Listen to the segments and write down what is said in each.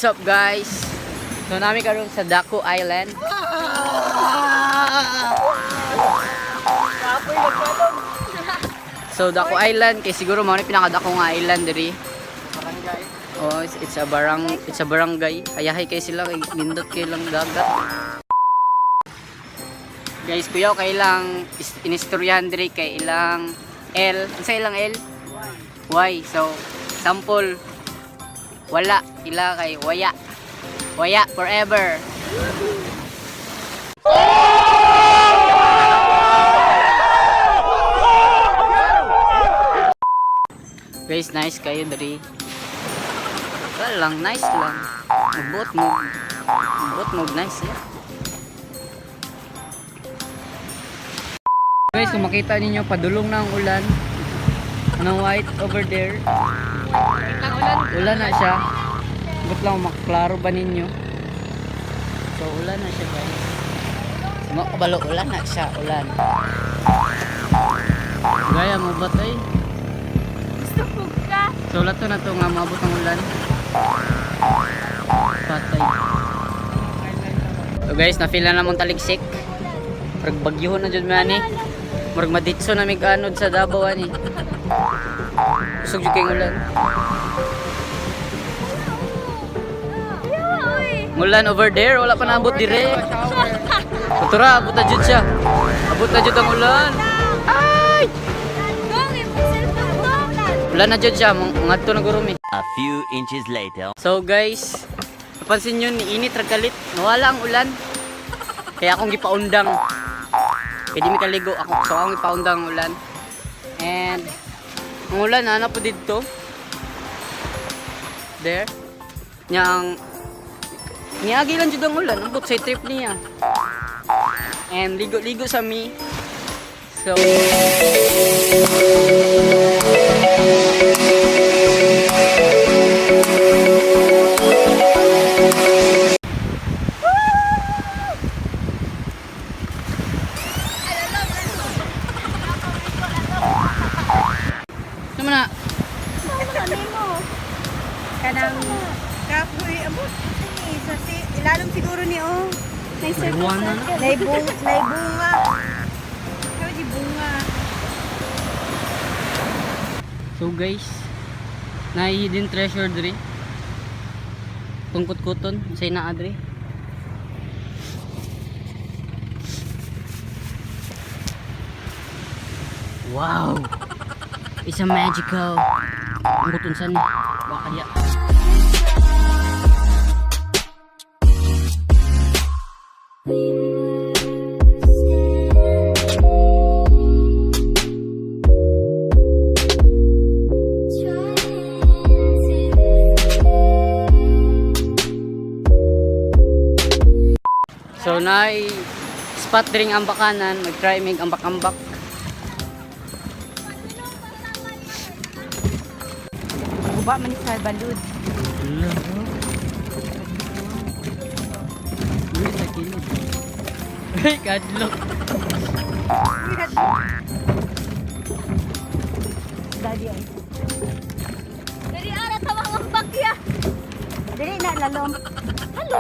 What's up guys? So namin karon sa Daku Island. So Daku Island kay siguro mao ni pinakadako nga island diri. Barangay. Oh, it's a barangay. Ayahay kay sila kay nindot kay lang dagat. Guys, kuyaw kay ilang inistoryahan diri kay ilang L. Unsa ilang L? Y. So sample wala ila kay waya. Waya forever. Guys, nice kayo dari. Wala lang, nice lang. Mabuot mo nice ya. Guys, kung makita ninyo padulong na ang ulan. Anong white over there? Ulan na siya. But lang makaklaro ba ninyo? So ulan na siya guys. Makabalo ulan na siya, ulan. Gaya mo ba tayo? So lato na to nga maabot ang ulan. Patay. So guys, na-feel na namang taligsik. Marag bagyuhon na dyan man eh. Marag maditso na may ganod sa Davao ani. Usog dyan kayong ulan. Mulan over there, wala pa naabot dire. Kutura, abot na dyan siya. Abot na dyan ang ulan. Ay! Ulan na dyan siya, mga ito nagurumi. A few inches later. So guys, napansin nyo, niinit ragalit. Nawala ang ulan. Kaya akong gipaundang. Pwede may kaligo ako. So akong gipaundang ang ulan. And, ang ulan, ano po dito? There. Niyang, niagi lang dyan ang ulan. Ang but sa trip niya. And, ligo-ligo sa mi. So, naman na. Kanang kapoy abot ni sa ilalom siguro ni oh. Nay bunga. Kayo di bunga. So guys, na hidden treasure diri. Tungkot-kuton sa ina adri. Wow. It's a magical. Ang button san. Wakaya. So nay spot dring ang bakanan, mag-try mig ambak-ambak. Uba man sa balud. Uy, sa kilid. Ay, kadlok. Dadi ay. Dari ara tawang ang bakya. Dili na lalom. Halo.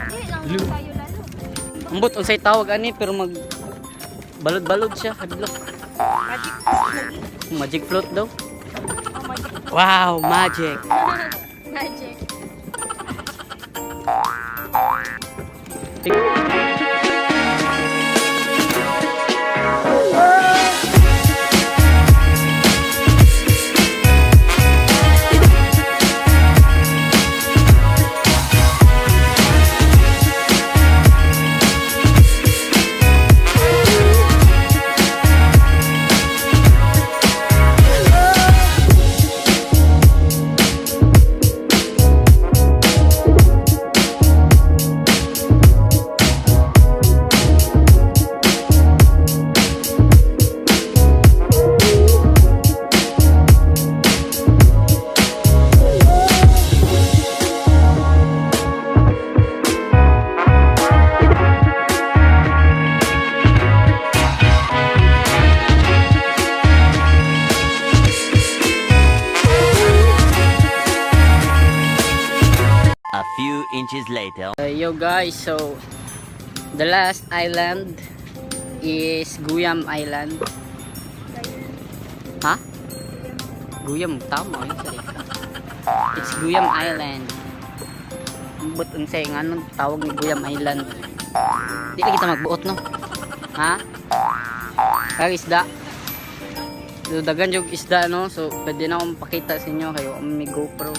Dili lang tayo lalo. Ambot unsay tawag ani pero mag balod-balod siya, kadlok. Magic float daw. Wow, magic. Magic. inches later. Yo guys, so the last island is Guyam Island. Ha? Guyam, tama yun. Sorry. It's Guyam Island. But unsay nga nung tawag ni Guyam Island. Di na kita magbuot no? Ha? Kag isda. So, dagan yung isda no. So pwede na akong pakita sa inyo kayo may GoPro.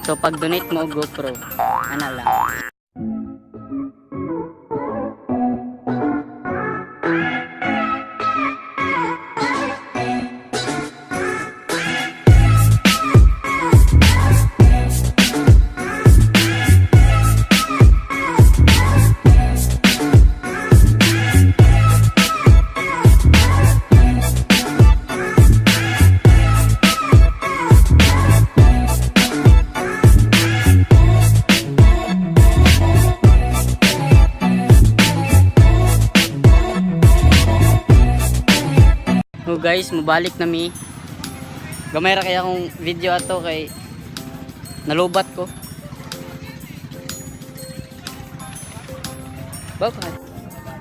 So pag donate mo GoPro, ano lang. So guys, mabalik na mi. Gamay ra kaya akong video ato kay nalubat ko. Bye-bye.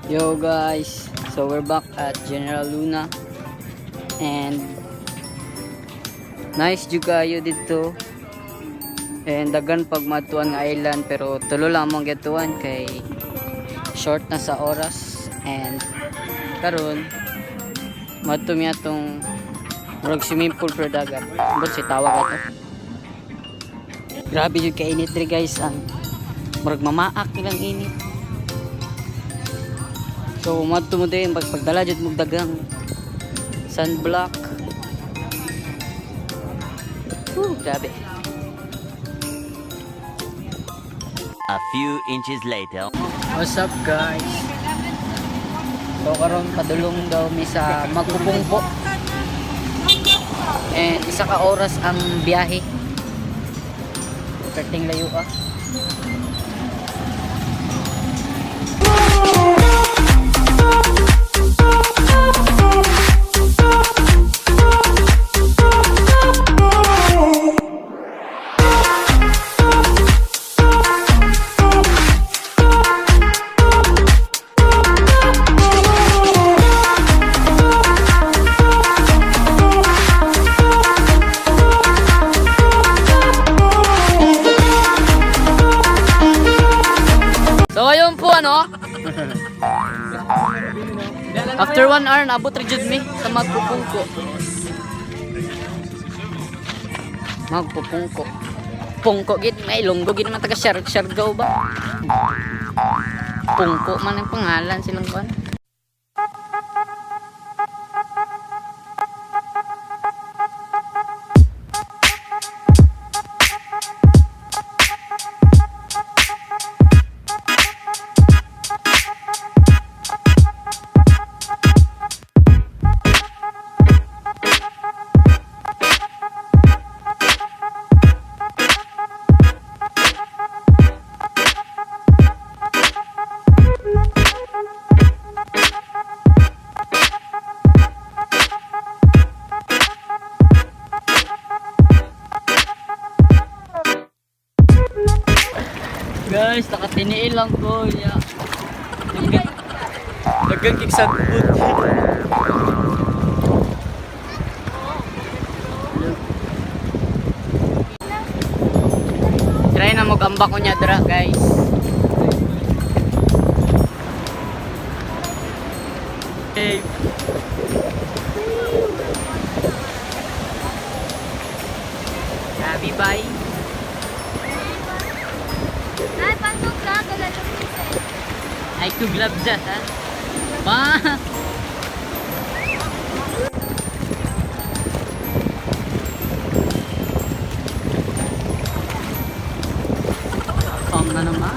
Yo guys, so we're back at General Luna. And nice jud kayo dito. And dagan pag matuan nga island pero tulo lang mong gatuan kay short na sa oras. And karon madto mi atong murag swimming pool pero dagat. But si tawag ato. Grabe jud ka init diri guys. Murag mamaak nilang init. So madto mo din pagdala jud mo dagang sunblock. Grabe. A few inches later. What's up guys? So karon padulong daw mi sa Magpupungko. And isa ka oras ang biyahe. Perting layo ah. So ayun po ano. After 1 hour naabot ra jud mi sa Magpupungko. Magpupungko. Pungko gid may Ilonggo gid man taga Siargao ba? Pungko man ang pangalan silang kuan. Guys, nakatiniil lang ko ya. Dagang kiksag food. Try na mag-ambak ko niya dra, guys. Hey. Happy bye. Ay, pasok ka. Galatong isa. Ay, kuglab dyan, ha? Ba? Pang na naman.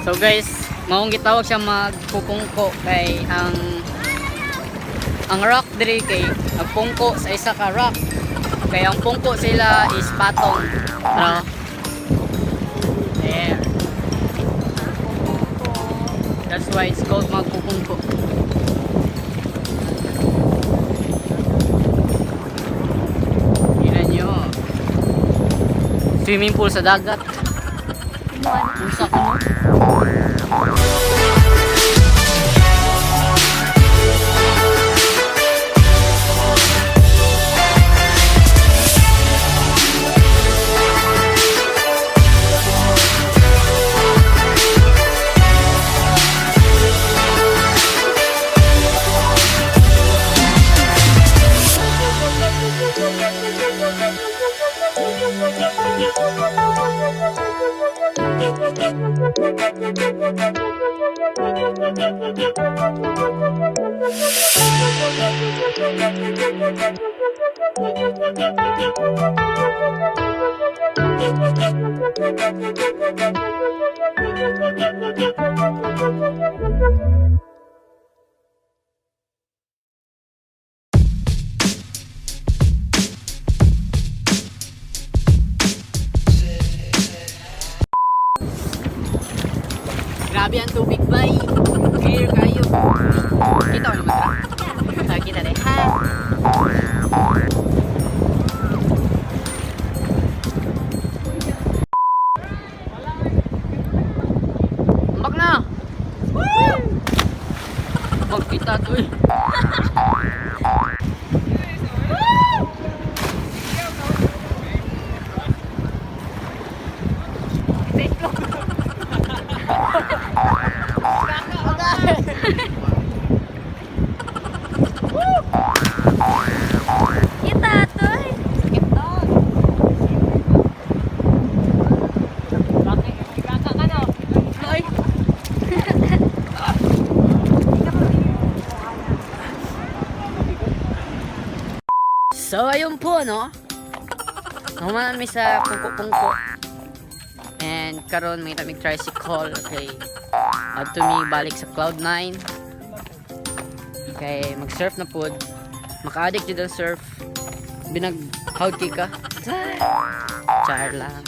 So guys, maong gitawag siya Magpupungko kay ang rock diri kay nagpungko sa isa ka rock. Kaya ang pungko sila is patong. Pero, there. That's why it's called Magpupungko. Tingnan nyo. Swimming pool sa dagat. Unsa ko no? Grabe ang tubig, bay. Clear kayo. Kita ko naman ka. Kita rin. Ha? Ambak na. Magkita to eh. Kita to. Sakit to. Kaka ka no? Loy. So ayun po no. Naman mi sa pungko-pungko. And karon may tamig tricycle. Okay. At to me balik sa Cloud9. Okay, mag-surf na pod. Maka-addict jud ang surf. Binag-howd ka. Char lang.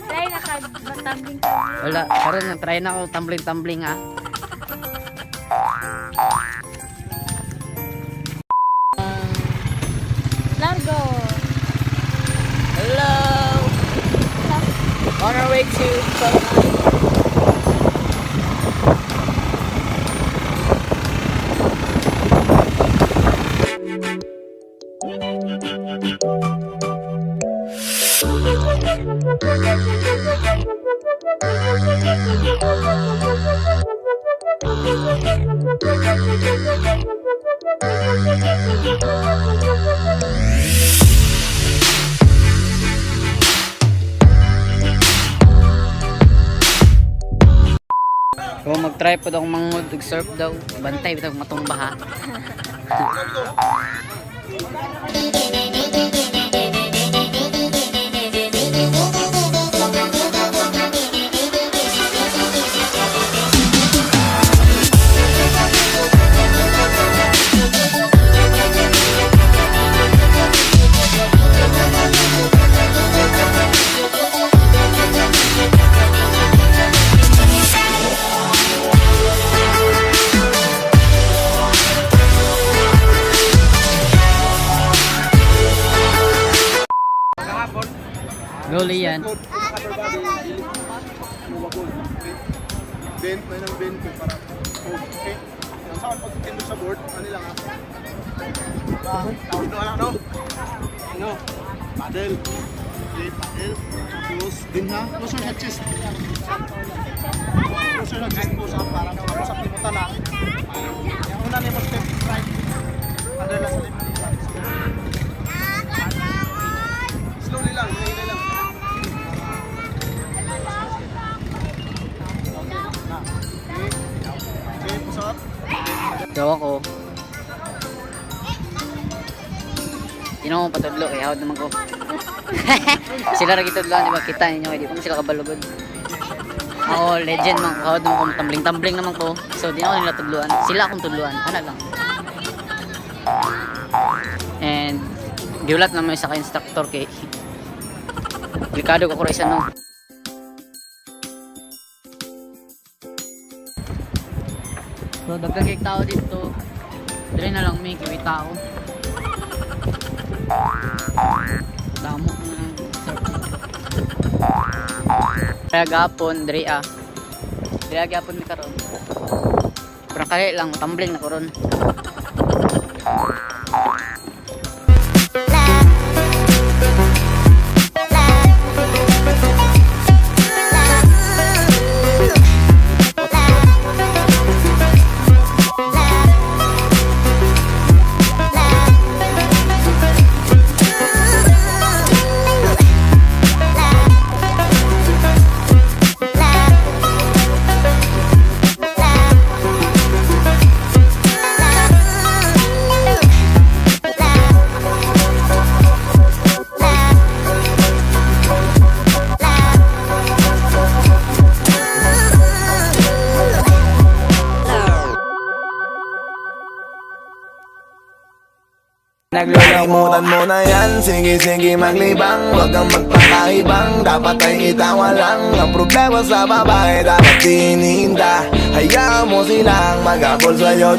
Try na kag-tumbling. Wala, karon na try na ako tumbling-tumbling ha. Largo. Hello. On our way to Cloud9. Kung mag-try po daw mangod og surf daw, bantay bitag matumba ha. Goli yan. Bend, may nang bend ko para okay. Ang saan pagtitindog sa board, ano lang ha? Tawag na lang, no? Ano? Paddle. Okay, paddle. Tapos, din ha? Closer na chest. Closer na chest po sa parang sa pimutan lang. Yung una niya step right. Paddle lang sa left. Slowly lang, hinay lang. Okay, push up. Daw ako. Tinaw mo patudlo, kaya hawad naman ko. Sila rin itudloan, diba? Kita ninyo, hindi ko mo sila kabalugod. Ako, legend man, hawad naman ko, tumbling-tumbling naman ko. So, di ako nila tudluan. Sila akong tudluan, ano lang. And, giulat naman isa ka-instructor kay Ricardo ko rin isa no. So, dagdag kay tao dito. Dire na lang may kiwi tao. Damo na surf. Kaya gapon, diri Diri gapon mi karon. Pero kaya lang, tumbling na karon. Kalimutan mo na yan, sige maglibang. Huwag kang magpakaibang, dapat ay itawa lang. Ang problema sa babae, dapat dininda. Hayaan mo silang mag-abol sa'yo.